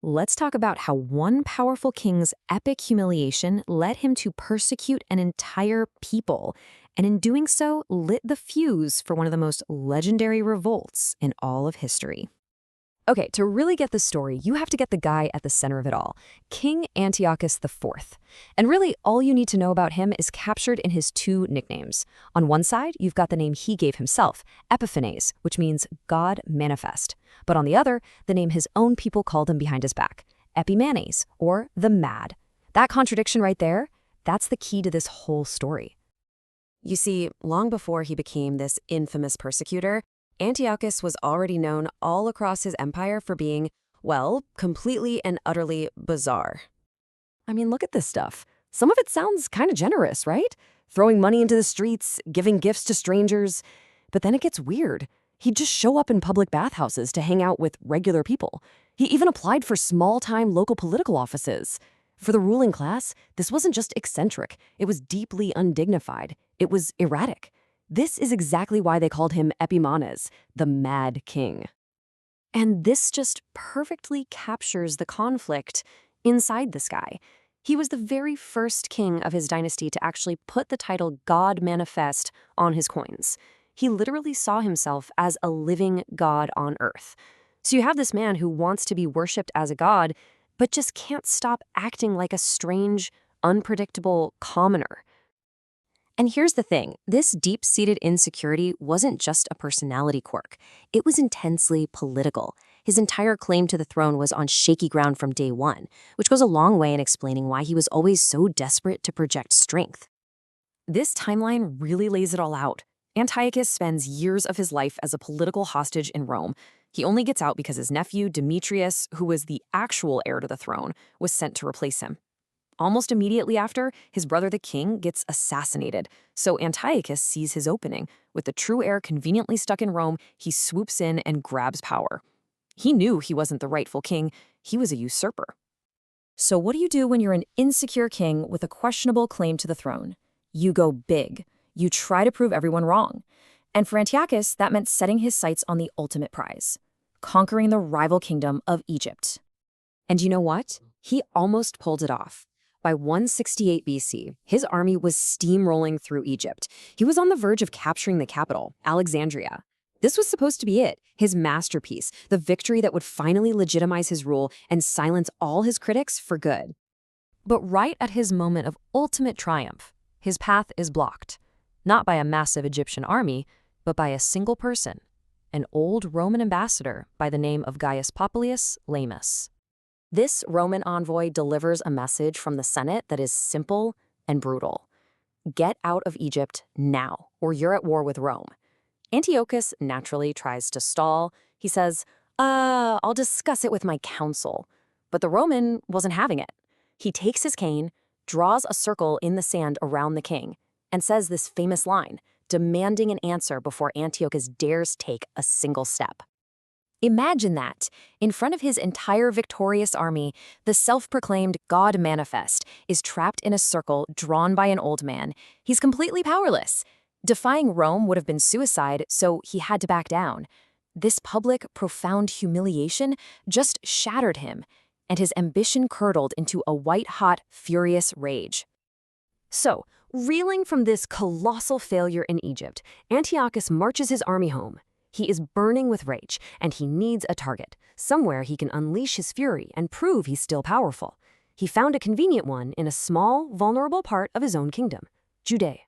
Let's talk about how one powerful king's epic humiliation led him to persecute an entire people, and in doing so, lit the fuse for one of the most legendary revolts in all of history. Okay, to really get the story, you have to get the guy at the center of it all, King Antiochus IV. And really, all you need to know about him is captured in his two nicknames. On one side, you've got the name he gave himself, Epiphanes, which means God manifest. But on the other, the name his own people called him behind his back, Epimanes, or the Mad. That contradiction right there, that's the key to this whole story. You see, long before he became this infamous persecutor, Antiochus was already known all across his empire for being, well, completely and utterly bizarre. I mean, look at this stuff. Some of it sounds kind of generous, right? Throwing money into the streets, giving gifts to strangers. But then it gets weird. He'd just show up in public bathhouses to hang out with regular people. He even applied for small-time local political offices. For the ruling class, this wasn't just eccentric. It was deeply undignified. It was erratic. This is exactly why they called him Epimanes, the Mad King. And this just perfectly captures the conflict inside this guy. He was the very first king of his dynasty to actually put the title God manifest on his coins. He literally saw himself as a living god on earth. So you have this man who wants to be worshipped as a god, but just can't stop acting like a strange, unpredictable commoner. And here's the thing, this deep-seated insecurity wasn't just a personality quirk. It was intensely political. His entire claim to the throne was on shaky ground from day one, which goes a long way in explaining why he was always so desperate to project strength. This timeline really lays it all out. Antiochus spends years of his life as a political hostage in Rome. He only gets out because his nephew, Demetrius, who was the actual heir to the throne, was sent to replace him. Almost immediately after, his brother the king gets assassinated, so Antiochus sees his opening. With the true heir conveniently stuck in Rome, he swoops in and grabs power. He knew he wasn't the rightful king, he was a usurper. So what do you do when you're an insecure king with a questionable claim to the throne? You go big. You try to prove everyone wrong. And for Antiochus, that meant setting his sights on the ultimate prize, conquering the rival kingdom of Egypt. And you know what? He almost pulled it off. By 168 BC, his army was steamrolling through Egypt. He was on the verge of capturing the capital, Alexandria. This was supposed to be it, his masterpiece, the victory that would finally legitimize his rule and silence all his critics for good. But right at his moment of ultimate triumph, his path is blocked. Not by a massive Egyptian army, but by a single person, an old Roman ambassador by the name of Gaius Popilius Laemus. This Roman envoy delivers a message from the Senate that is simple and brutal. Get out of Egypt now, or you're at war with Rome. Antiochus naturally tries to stall. He says, I'll discuss it with my council. But the Roman wasn't having it. He takes his cane, draws a circle in the sand around the king, and says this famous line, demanding an answer before Antiochus dares take a single step. Imagine that. In front of his entire victorious army, the self-proclaimed God manifest is trapped in a circle drawn by an old man. He's completely powerless. Defying Rome would have been suicide, so he had to back down. This public, profound humiliation just shattered him, and his ambition curdled into a white-hot, furious rage. So, reeling from this colossal failure in Egypt, Antiochus marches his army home. He is burning with rage, and he needs a target, somewhere he can unleash his fury and prove he's still powerful. He found a convenient one in a small, vulnerable part of his own kingdom, Judea.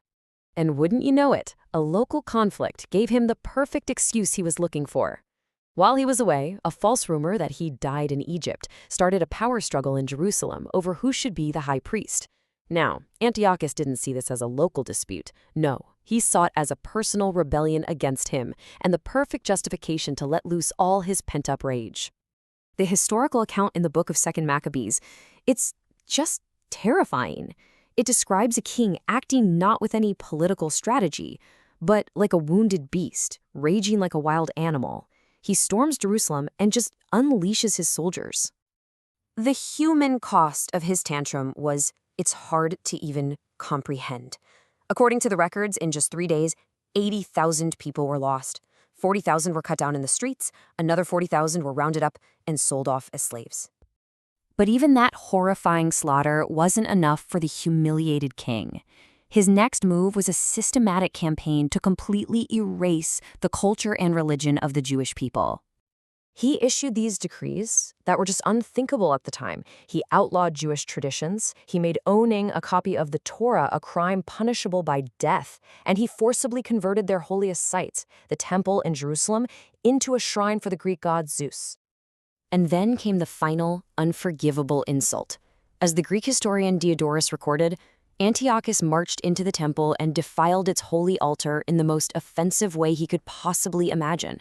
And wouldn't you know it, a local conflict gave him the perfect excuse he was looking for. While he was away, a false rumor that he died in Egypt started a power struggle in Jerusalem over who should be the high priest. Now, Antiochus didn't see this as a local dispute. No, he saw it as a personal rebellion against him and the perfect justification to let loose all his pent-up rage. The historical account in the book of 2 Maccabees, it's just terrifying. It describes a king acting not with any political strategy, but like a wounded beast, raging like a wild animal. He storms Jerusalem and just unleashes his soldiers. The human cost of his tantrum was it's hard to even comprehend. According to the records, in just 3 days, 80,000 people were lost. 40,000 were cut down in the streets, another 40,000 were rounded up and sold off as slaves. But even that horrifying slaughter wasn't enough for the humiliated king. His next move was a systematic campaign to completely erase the culture and religion of the Jewish people. He issued these decrees that were just unthinkable at the time. He outlawed Jewish traditions, he made owning a copy of the Torah a crime punishable by death, and he forcibly converted their holiest sites, the temple in Jerusalem, into a shrine for the Greek god Zeus. And then came the final, unforgivable insult. As the Greek historian Diodorus recorded, Antiochus marched into the temple and defiled its holy altar in the most offensive way he could possibly imagine.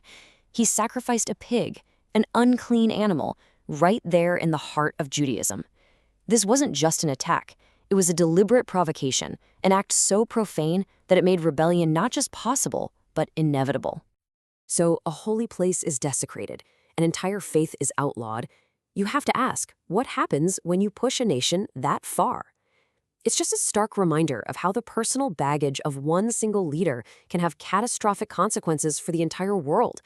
He sacrificed a pig, an unclean animal, right there in the heart of Judaism. This wasn't just an attack. It was a deliberate provocation, an act so profane that it made rebellion not just possible, but inevitable. So a holy place is desecrated, an entire faith is outlawed. You have to ask, what happens when you push a nation that far? It's just a stark reminder of how the personal baggage of one single leader can have catastrophic consequences for the entire world.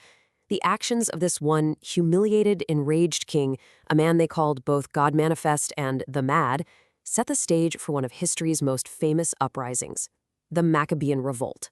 The actions of this one humiliated, enraged king, a man they called both God Manifest and the Mad, set the stage for one of history's most famous uprisings, the Maccabean revolt.